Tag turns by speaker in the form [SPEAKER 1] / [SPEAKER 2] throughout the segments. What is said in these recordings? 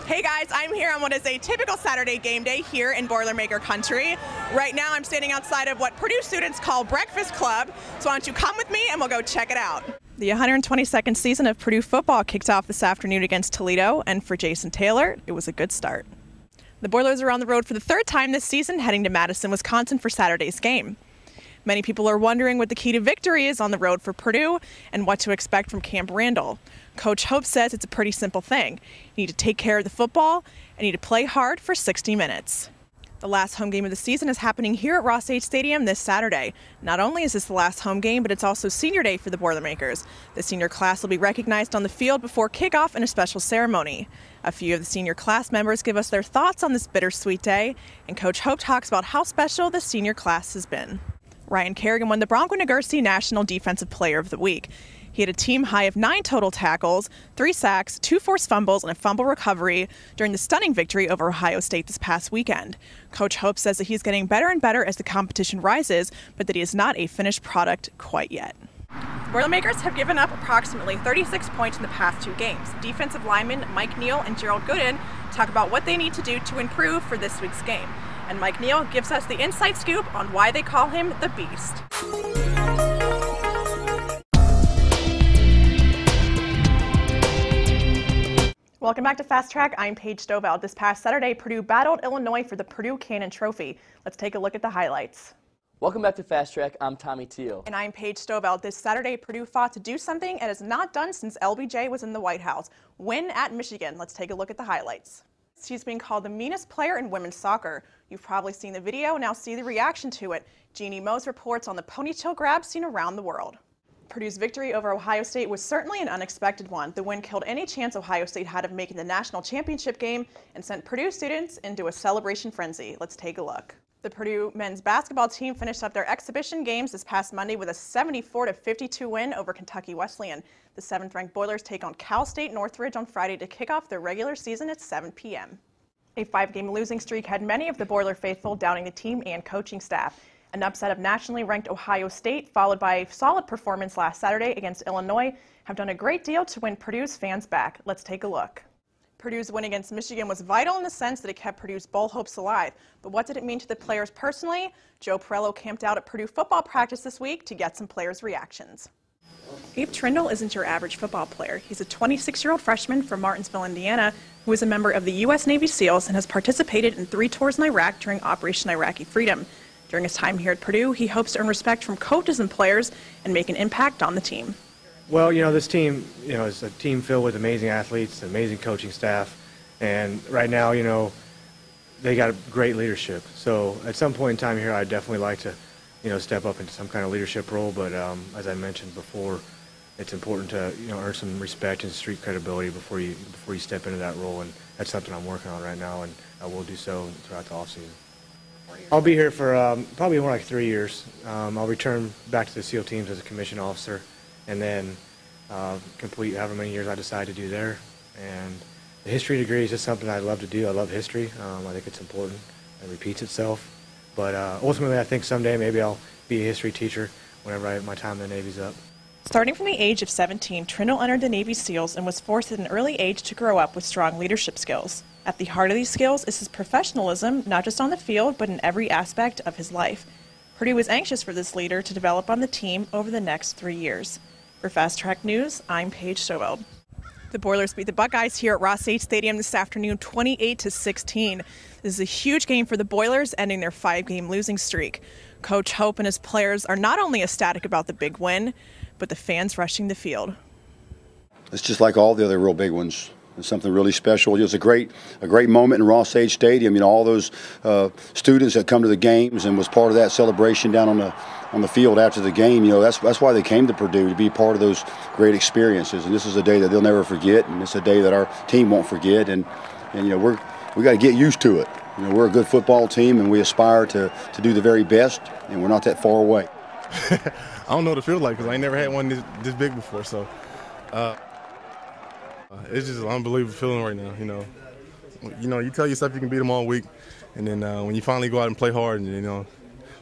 [SPEAKER 1] Hey guys, I'm here on what is a typical Saturday game day here in Boilermaker country. Right now I'm standing outside of what Purdue students call Breakfast Club, so why don't you come with me and we'll go check it out. The 122nd season of Purdue football kicked off this afternoon against Toledo, and for Jason Taylor, it was a good start. The Boilers are on the road for the third time this season, heading to Madison, Wisconsin for Saturday's game. Many people are wondering what the key to victory is on the road for Purdue and what to expect from Camp Randall. Coach Hope says it's a pretty simple thing. You need to take care of the football and you need to play hard for 60 minutes. The last home game of the season is happening here at Ross-Age Stadium this Saturday. Not only is this the last home game, but it's also senior day for the Boilermakers. The senior class will be recognized on the field before kickoff in a special ceremony. A few of the senior class members give us their thoughts on this bittersweet day, and Coach Hope talks about how special the senior class has been. Ryan Kerrigan won the Bronco Nagurski National Defensive Player of the Week. He had a team high of 9 total tackles, 3 sacks, 2 forced fumbles, and a fumble recovery during the stunning victory over Ohio State this past weekend. Coach Hope says that he's getting better and better as the competition rises, but that he is not a finished product quite yet. The Boilermakers have given up approximately 36 points in the past 2 games. Defensive linemen Mike Neal and Gerald Gooden talk about what they need to do to improve for this week's game. And Mike Neal gives us the inside scoop on why they call him the Beast. Welcome back to Fast Track. I'm Paige Stoveld. This past Saturday, Purdue battled Illinois for the Purdue Cannon Trophy. Let's take a look at the highlights.
[SPEAKER 2] Welcome back to Fast Track. I'm Tommy Teal.
[SPEAKER 1] And I'm Paige Stoveld. This Saturday, Purdue fought to do something it has not done since LBJ was in the White House. Win at Michigan. Let's take a look at the highlights. She's being called the meanest player in women's soccer. You've probably seen the video, now see the reaction to it. Jeannie Mose reports on the ponytail grab seen around the world. Purdue's victory over Ohio State was certainly an unexpected one. The win killed any chance Ohio State had of making the national championship game and sent Purdue students into a celebration frenzy. Let's take a look. The Purdue men's basketball team finished up their exhibition games this past Monday with a 74-52 win over Kentucky Wesleyan. The 7th-ranked Boilers take on Cal State Northridge on Friday to kick off their regular season at 7 p.m. A 5-game losing streak had many of the Boiler faithful doubting the team and coaching staff. An upset of nationally ranked Ohio State, followed by a solid performance last Saturday against Illinois, have done a great deal to win Purdue's fans back. Let's take a look. Purdue's win against Michigan was vital in the sense that it kept Purdue's bowl hopes alive. But what did it mean to the players personally? Joe Perello camped out at Purdue football practice this week to get some players' reactions. Abe Trindle isn't your average football player. He's a 26-year-old freshman from Martinsville, Indiana, who is a member of the U.S. Navy SEALs and has participated in 3 tours in Iraq during Operation Iraqi Freedom. During his time here at Purdue, he hopes to earn respect from coaches and players and make an impact on the team.
[SPEAKER 3] Well, this team, is a team filled with amazing athletes, amazing coaching staff, and right now, they got great leadership. So at some point in time here, I'd definitely like to, step up into some kind of leadership role. But as I mentioned before, it's important to, earn some respect and street credibility before you step into that role, and that's something I'm working on right now, and I will do so throughout the offseason. I'll be here for probably more like 3 years. I'll return back to the SEAL teams as a commissioned officer, and then complete however many years I decide to do there. And the history degree is just something I love to do. I love history. I think it's important. It repeats itself. But ultimately, I think someday maybe I'll be a history teacher whenever my time in the Navy's up.
[SPEAKER 1] Starting from the age of 17, Trindle entered the Navy SEALs and was forced at an early age to grow up with strong leadership skills. At the heart of these skills is his professionalism, not just on the field, but in every aspect of his life. Purdue was anxious for this leader to develop on the team over the next 3 years. For Fast Track News, I'm Paige Stoveld. The Boilers beat the Buckeyes here at Ross-Age Stadium this afternoon 28-16. This is a huge game for the Boilers, ending their 5-game losing streak. Coach Hope and his players are not only ecstatic about the big win, but the fans rushing the field.
[SPEAKER 4] It's just like all the other real big ones. It's something really special. It was a great moment in Ross-Age Stadium. All those students that come to the games and was part of that celebration down on the field after the game. That's why they came to Purdue, to be part of those great experiences. And this is a day that they'll never forget, and it's a day that our team won't forget. And we got to get used to it. We're a good football team, and we aspire to do the very best, and we're not that far away.
[SPEAKER 5] I don't know what it feels like because I ain't never had one this big before. So. It's just an unbelievable feeling right now. You tell yourself you can beat them all week, and then when you finally go out and play hard, and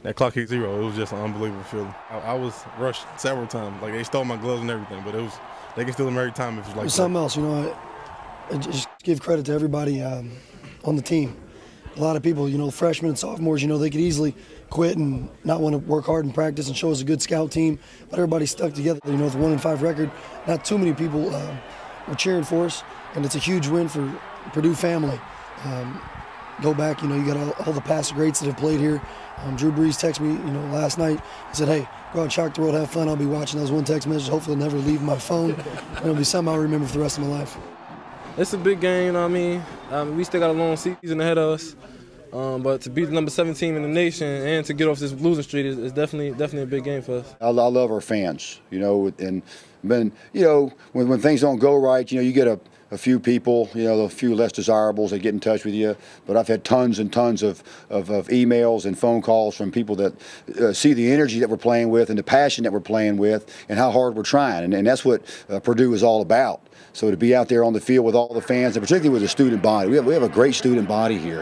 [SPEAKER 5] that clock hit 0, it was just an unbelievable feeling. I was rushed several times, like they stole my gloves and everything, but they can steal them every time if it's like
[SPEAKER 6] something else. It just Give credit to everybody on the team. A lot of people, freshmen and sophomores, they could easily quit and not want to work hard in practice and show us a good scout team, but everybody stuck together. With a 1-5 record, not too many people were cheering for us, and it's a huge win for Purdue family. Go back, you got all the past greats that have played here. Drew Brees texted me, last night. He said, "Hey, go out and shock the world, have fun. I'll be watching." That was one text message. Hopefully it'll never leave my phone. It'll be something I'll remember for the rest of my life.
[SPEAKER 7] It's a big game, you know what I mean? We still got a long season ahead of us. But to beat the number 7 team in the nation and to get off this losing streak is definitely a big game for us.
[SPEAKER 4] I love our fans, and when things don't go right, you get a few people, a few less desirables that get in touch with you. But I've had tons and tons of emails and phone calls from people that see the energy that we're playing with and the passion that we're playing with and how hard we're trying. And that's what Purdue is all about. So to be out there on the field with all the fans, and particularly with the student body, we have a great student body here.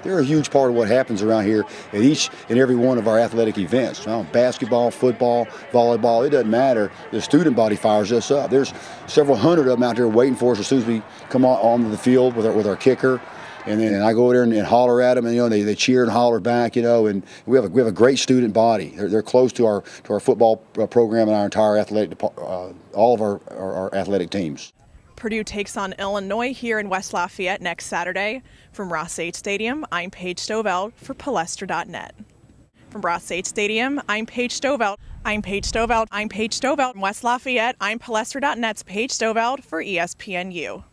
[SPEAKER 4] They're a huge part of what happens around here at each and every one of our athletic events. Basketball, football, volleyball, it doesn't matter. The student body fires us up. There's several hundred of them out there waiting for us as soon as we come onto the field with our kicker. And then I go over there and holler at them, and they cheer and holler back, and we have a great student body. They're close to our football program and our entire athletic all of our athletic teams.
[SPEAKER 1] Purdue takes on Illinois here in West Lafayette next Saturday. From Ross-Ade Stadium, I'm Paige Stoveld for Palestra.net. From Ross-Ade Stadium, I'm Paige Stoveld. I'm Paige Stoveld. I'm Paige Stoveld. From West Lafayette, I'm Palestra.net's Paige Stoveld for ESPNU.